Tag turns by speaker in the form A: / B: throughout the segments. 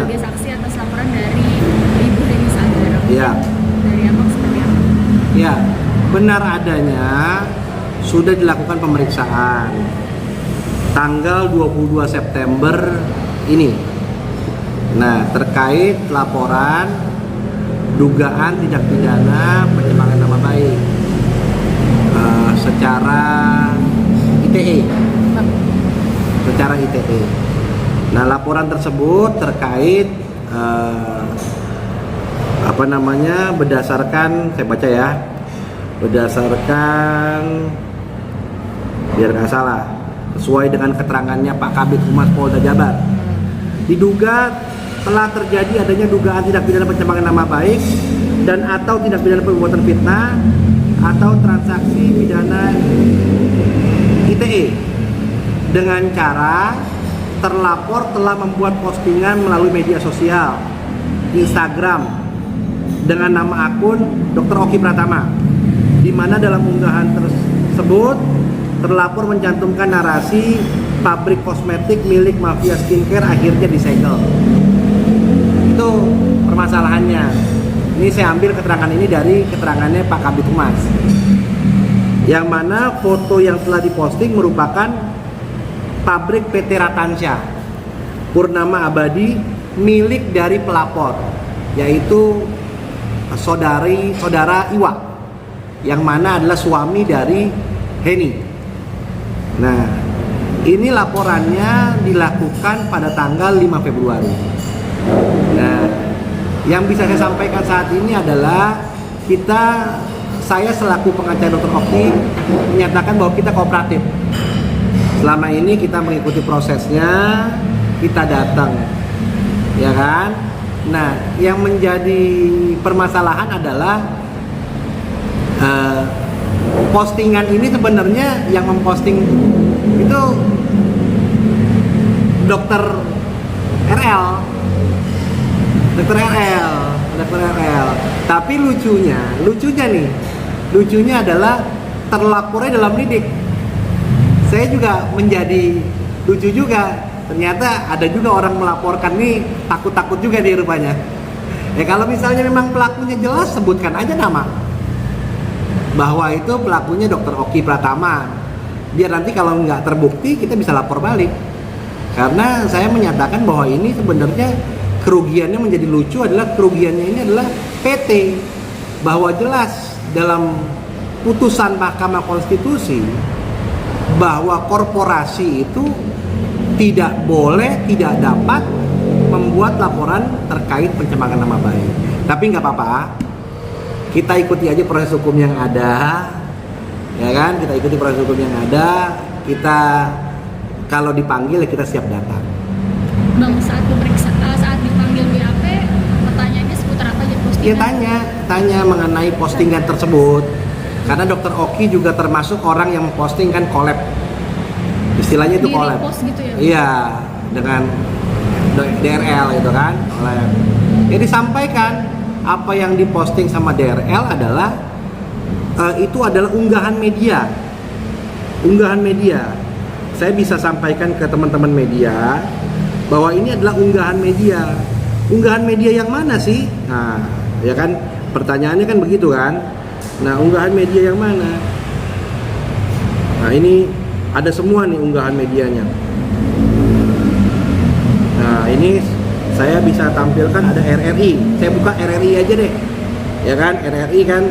A: sebagai saksi atas laporan dari Ibu Heni Sagara.
B: Iya.
A: Dari Abang seperti apa?
B: Ya, benar adanya sudah dilakukan pemeriksaan tanggal 22 September ini. Nah, terkait laporan dugaan tindak pidana pencemaran nama baik secara ITE. Secara ITE. Nah, laporan tersebut terkait berdasarkan, saya baca ya, berdasarkan, biar nggak salah, sesuai dengan keterangannya Pak Kabid Humas Polda Jabar, diduga telah terjadi adanya dugaan tindak pidana pencemaran nama baik dan atau tindak pidana perbuatan fitnah atau transaksi pidana ITE dengan cara terlapor telah membuat postingan melalui media sosial Instagram dengan nama akun Dr. Oki Pratama, di mana dalam unggahan tersebut terlapor mencantumkan narasi pabrik kosmetik milik mafia skincare akhirnya disegel. Itu permasalahannya. Ini saya ambil keterangan ini dari keterangannya Pak Kabid Humas, yang mana foto yang telah diposting merupakan pabrik PT Ratansyah Purnama Abadi milik dari pelapor, yaitu saudara Iwa, yang mana adalah suami dari Heni. Nah, ini laporannya dilakukan pada tanggal 5 Februari. Nah, yang bisa saya sampaikan saat ini adalah saya selaku pengacara Dr. Oki menyatakan bahwa kita kooperatif. Selama ini kita mengikuti prosesnya, kita datang, ya kan? Nah, yang menjadi permasalahan adalah postingan ini sebenarnya yang memposting itu Dokter RL. Tapi lucunya adalah terlapornya dalam lidik. Saya juga menjadi lucu juga. Ternyata ada juga orang melaporkan nih takut-takut juga di rupanya. Ya kalau misalnya memang pelakunya jelas, sebutkan aja nama bahwa itu pelakunya Dr. Oki Pratama. Biar nanti kalau nggak terbukti kita bisa lapor balik. Karena saya menyatakan bahwa ini sebenarnya kerugiannya menjadi lucu adalah kerugiannya ini adalah PT, bahwa jelas dalam putusan Mahkamah Konstitusi bahwa korporasi itu tidak boleh, tidak dapat membuat laporan terkait pencemaran nama baik. Tapi nggak apa-apa, kita ikuti aja proses hukum yang ada, ya kan? Kita ikuti proses hukum yang ada. Kita kalau dipanggil ya kita siap datang.
A: Bang, saat dipanggil BAP, pertanyaannya seputar apa aja postingan?
B: Iya, tanya mengenai postingan tersebut. Karena Dr. Oki juga termasuk orang yang memposting kan collab. Istilahnya itu collab.
A: Gitu ya?
B: Iya, dengan DRL itu kan, collab. Ya disampaikan apa yang diposting sama DRL adalah itu adalah unggahan media. Saya bisa sampaikan ke teman-teman media bahwa ini adalah unggahan media. Unggahan media yang mana sih? Nah, ya kan pertanyaannya kan begitu kan. Nah, unggahan media yang mana? Nah, ini ada semua nih unggahan medianya. Nah, ini saya bisa tampilkan ada RRI. Saya buka RRI aja deh. Ya kan, RRI kan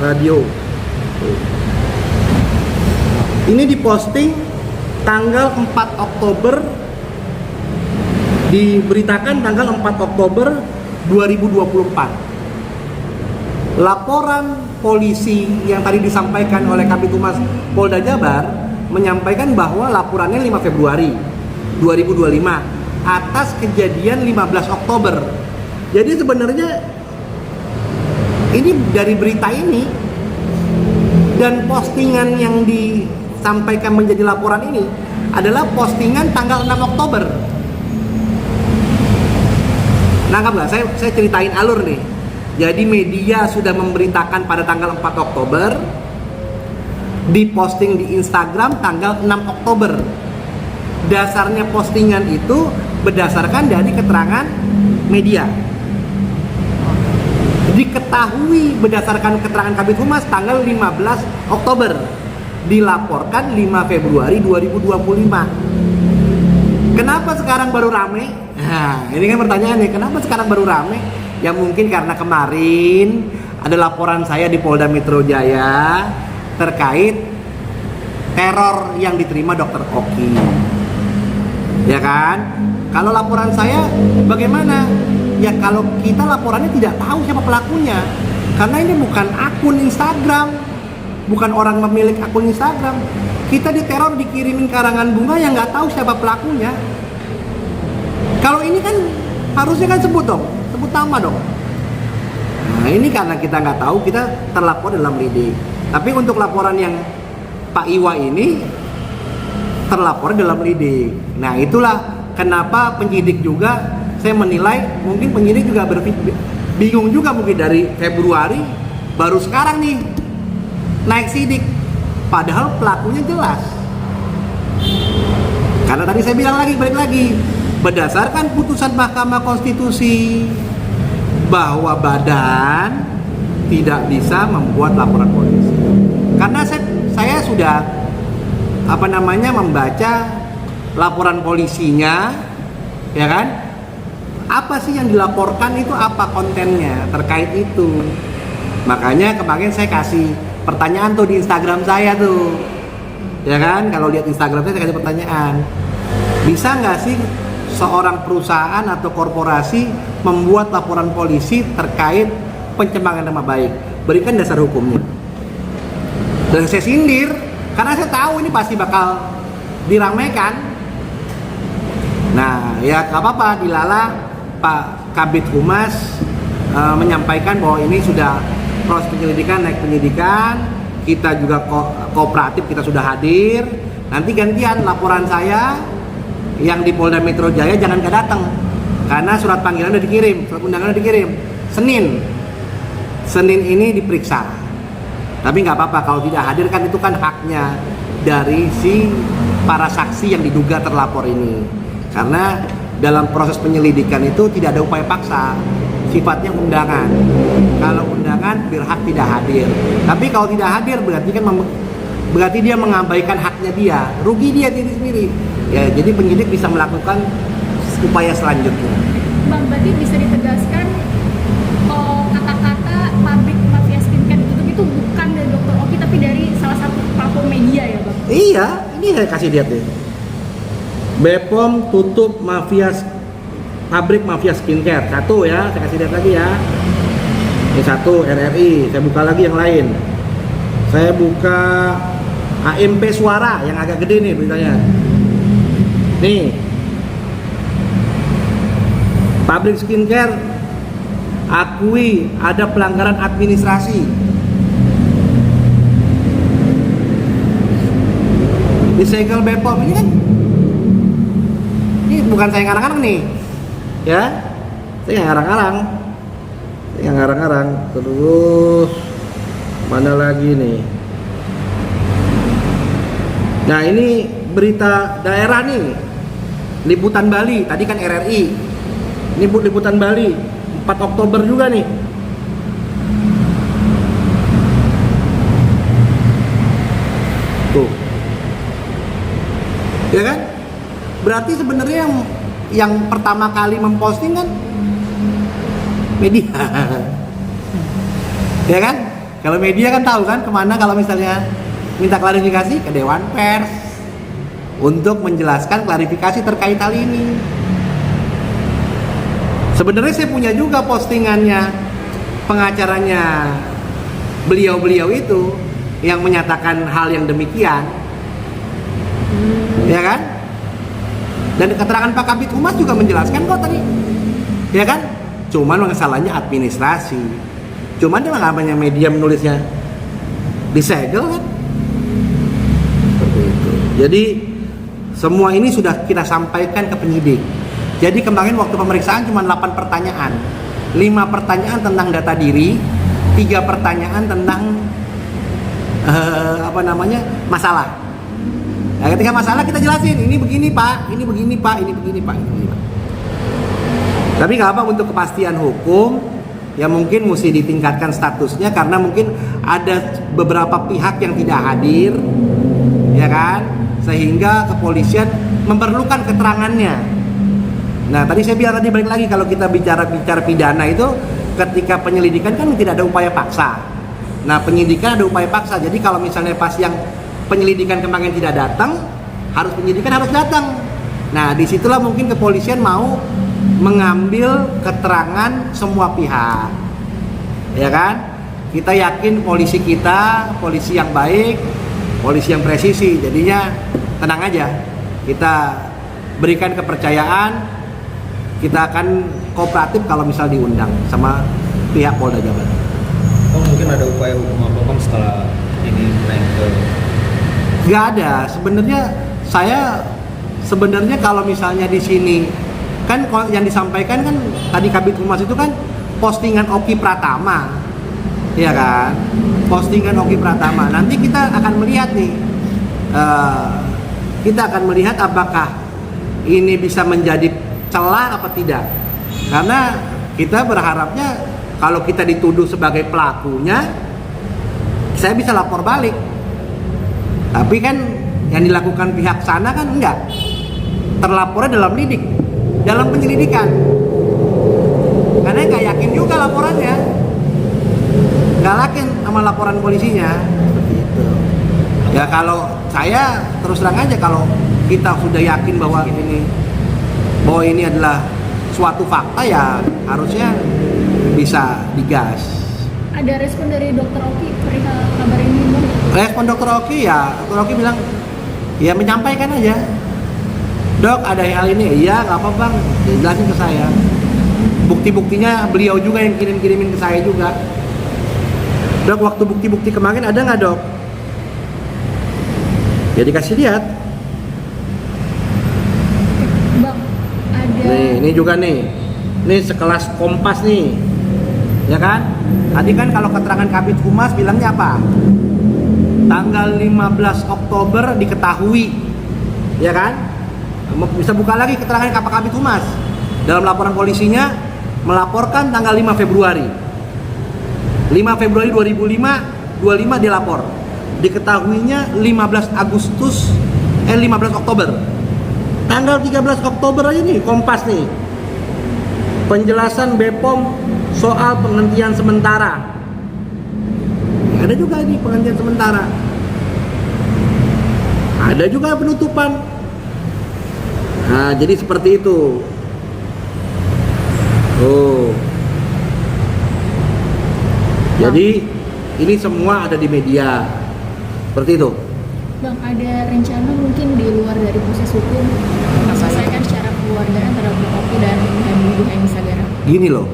B: radio. Ini diposting tanggal 4 Oktober, diberitakan tanggal 4 Oktober 2024. Laporan polisi yang tadi disampaikan oleh Kabid Humas Polda Jabar menyampaikan bahwa laporannya 5 Februari 2025 atas kejadian 15 Oktober. Jadi sebenarnya ini dari berita ini dan postingan yang disampaikan menjadi laporan ini adalah postingan tanggal 6 Oktober. Nangkap nggak? Saya ceritain alur nih. Jadi media sudah memberitakan pada tanggal 4 Oktober, diposting di Instagram tanggal 6 Oktober. dasarnya postingan itu berdasarkan dari keterangan media. Diketahui berdasarkan keterangan Kabid Humas tanggal 15 Oktober, dilaporkan 5 Februari 2025. Kenapa sekarang baru rame? Nah, ini kan pertanyaannya, kenapa sekarang baru rame? Ya mungkin karena kemarin ada laporan saya di Polda Metro Jaya terkait teror yang diterima Dr. Oki. Ya kan? Kalau laporan saya bagaimana? Ya kalau kita laporannya tidak tahu siapa pelakunya. Karena ini bukan akun Instagram, bukan orang pemilik akun Instagram. Kita diteror, dikirimin karangan bunga yang nggak tahu siapa pelakunya. Kalau ini kan harusnya kan sebut dong, sebut nama dong. Nah ini karena kita nggak tahu, kita terlapor dalam lidik. Tapi untuk laporan yang Pak Iwa ini terlapor dalam lidik. Nah itulah kenapa penyidik juga, saya menilai mungkin penyidik juga bingung juga mungkin dari Februari baru sekarang nih naik sidik, padahal pelakunya jelas. Karena tadi saya bilang lagi, balik lagi, berdasarkan putusan Mahkamah Konstitusi bahwa badan tidak bisa membuat laporan polisi. Karena saya sudah membaca laporan polisinya, ya kan? Apa sih yang dilaporkan itu, apa kontennya terkait itu. Makanya kemarin saya kasih pertanyaan tuh di Instagram saya tuh, ya kan? Kalau lihat Instagram saya kasih pertanyaan, bisa nggak sih seorang perusahaan atau korporasi membuat laporan polisi terkait pencemaran nama baik? Berikan dasar hukumnya. Dan saya sindir karena saya tahu ini pasti bakal diramaikan. Nah ya nggak apa-apa, dilala Pak Kabid Humas menyampaikan bahwa ini sudah proses penyelidikan, naik penyidikan, kita juga kooperatif, kita sudah hadir. Nanti gantian laporan saya yang di Polda Metro Jaya jangan datang, karena surat panggilan udah dikirim, surat undangan udah dikirim. Senin ini diperiksa. Tapi nggak apa-apa kalau tidak hadir, kan itu kan haknya dari si para saksi yang diduga terlapor ini. Karena dalam proses penyelidikan itu tidak ada upaya paksa, sifatnya undangan. Kalau undangan berhak tidak hadir. Tapi kalau tidak hadir berarti dia mengabaikan haknya dia, rugi dia diri sendiri. Ya, jadi penyidik bisa melakukan upaya selanjutnya.
A: Bang, berarti bisa ditegaskan kata-kata pabrik mafia skincare ditutup itu bukan dari Dr. Oki tapi dari salah satu platform media ya Bang?
B: Iya, ini saya kasih lihat deh. BPOM tutup pabrik mafia skincare. Satu ya, saya kasih lihat lagi ya. Ini satu, RRI. Saya buka lagi yang lain. Saya buka AMP Suara yang agak gede nih beritanya. Nih, pabrik skincare akui ada pelanggaran administrasi. Disegel BPOM ini kan, ini bukan saya ngarang-ngarang nih, ya, saya ngarang-ngarang. Terus mana lagi nih? Nah ini berita daerah nih, liputan Bali. Tadi kan RRI, ini liputan Bali 4 Oktober juga nih. Tuh, ya kan? Berarti sebenarnya yang pertama kali memposting kan media. Ya kan? Kalau media kan tahu kan kemana kalau misalnya minta klarifikasi, ke Dewan Pers untuk menjelaskan klarifikasi terkait hal ini. Sebenarnya saya punya juga postingannya pengacaranya beliau itu yang menyatakan hal yang demikian, ya kan? Dan keterangan Pak Kabid Humas juga menjelaskan kok tadi, ya kan? Cuman masalahnya administrasi. Cuman dia namanya media menulisnya disegel kan? Seperti itu. Jadi semua ini sudah kita sampaikan ke penyidik. Jadi kemarin waktu pemeriksaan cuma 8 pertanyaan. 5 pertanyaan tentang data diri, 3 pertanyaan tentang masalah. Nah, ketika masalah kita jelasin, ini begini Pak, ini begini Pak, ini begini Pak, ini begini Pak. Tapi nggak apa, untuk kepastian hukum ya mungkin mesti ditingkatkan statusnya, karena mungkin ada beberapa pihak yang tidak hadir, ya kan, sehingga kepolisian memerlukan keterangannya. Nah, tadi saya bilang, tadi balik lagi, kalau kita bicara pidana itu ketika penyelidikan kan tidak ada upaya paksa. Nah, penyidikan ada upaya paksa. Jadi kalau misalnya pas yang penyelidikan kemarin tidak datang, penyidikan harus datang. Nah, disitulah mungkin kepolisian mau mengambil keterangan semua pihak, ya kan? Kita yakin polisi kita, polisi yang baik, polisi yang presisi. Jadinya tenang aja, kita berikan kepercayaan, kita akan kooperatif kalau misal diundang sama pihak Polda Jabar.
C: Oh, mungkin ada upaya hukum apa Bang setelah ini naik ke?
B: Gak ada. Sebenarnya kalau misalnya di sini kan yang disampaikan kan tadi Kabid Humas itu kan postingan Oki Pratama, ya kan? Postingan Oki Pratama. Nanti kita akan melihat nih, apakah ini bisa menjadi celah apa tidak. Karena kita berharapnya kalau kita dituduh sebagai pelakunya, saya bisa lapor balik. Tapi kan yang dilakukan pihak sana kan enggak. Terlapornya dalam penyelidikan. Karena nggak yakin juga laporannya, nggak yakin sama laporan polisinya. Seperti itu. Ya kalau saya terus terang aja, kalau kita sudah yakin bahwa ini adalah suatu fakta, ya harusnya bisa digas.
A: Ada respon dari Dokter Oki perihal kabar ini, Bang?
B: Respon Dokter Oki bilang, ya menyampaikan aja. Dok, ada hal ini, iya nggak apa Bang, ya, jelasin ke saya. Bukti-buktinya beliau juga yang kirimin ke saya juga. Dok, waktu bukti-bukti kemarin ada nggak Dok? Ya dikasih lihat.
A: Bang, ada.
B: Nih, ini juga nih. Ini sekelas Kompas nih. Ya kan? Tadi kan kalau keterangan Kabid Humas bilangnya apa? Tanggal 15 Oktober diketahui. Ya kan? Bisa buka lagi keterangan Kabid Humas. Dalam laporan polisinya melaporkan tanggal 5 Februari. 5 Februari 2025 dilapor. Diketahuinya 15 Oktober. Tanggal 13 Oktober aja nih Kompas nih. Penjelasan BPOM soal penghentian sementara. Ada juga ini penghentian sementara. Ada juga penutupan. Nah, jadi seperti itu. Oh. Jadi ini semua ada di media. Seperti itu.
A: Bang, ada rencana mungkin di luar dari proses hukum menyelesaikan secara keluargaan terhadap Oki dan Ibu Heni Sagara?
B: Gini loh,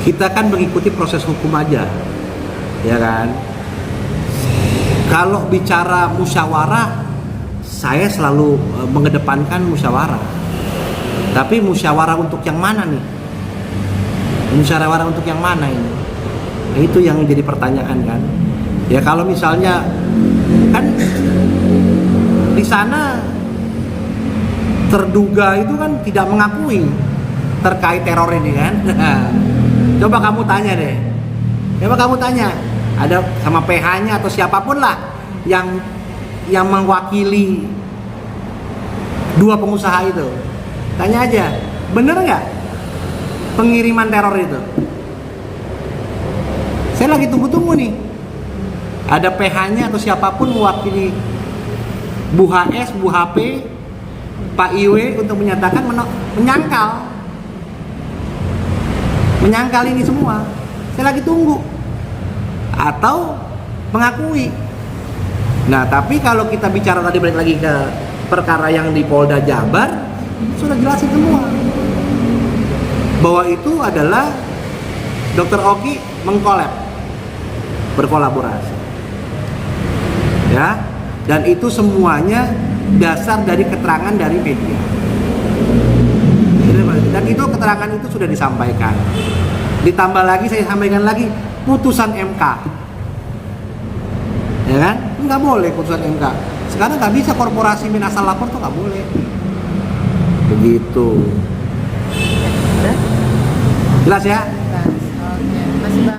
B: kita kan mengikuti proses hukum aja, ya kan? Kalau bicara musyawarah, saya selalu mengedepankan musyawarah. Tapi musyawarah untuk yang mana nih? Musyawarah untuk yang mana ini? Nah, itu yang jadi pertanyaan kan? Ya kalau misalnya kan di sana terduga itu kan tidak mengakui terkait teror ini kan. Coba kamu tanya deh. Coba kamu tanya, ada sama PH-nya atau siapapun lah yang mewakili dua pengusaha itu. Tanya aja, bener nggak pengiriman teror itu? Saya lagi tunggu-tunggu nih. Ada PH-nya atau siapapun mewakili Bu HS, Bu HP, Pak IW untuk menyatakan menyangkal ini semua. Saya lagi tunggu. Atau mengakui. Nah, tapi kalau kita bicara tadi balik lagi ke perkara yang di Polda Jabar, sudah jelasin semua. Bahwa itu adalah Dr. Oki berkolaborasi. Ya, dan itu semuanya dasar dari keterangan dari media. Dan itu keterangan itu sudah disampaikan. Ditambah lagi, saya sampaikan lagi putusan MK. Ya kan? Nggak boleh putusan MK. Sekarang nggak bisa korporasi main asal lapor tuh nggak boleh. Begitu.
D: Udah?
B: Jelas ya?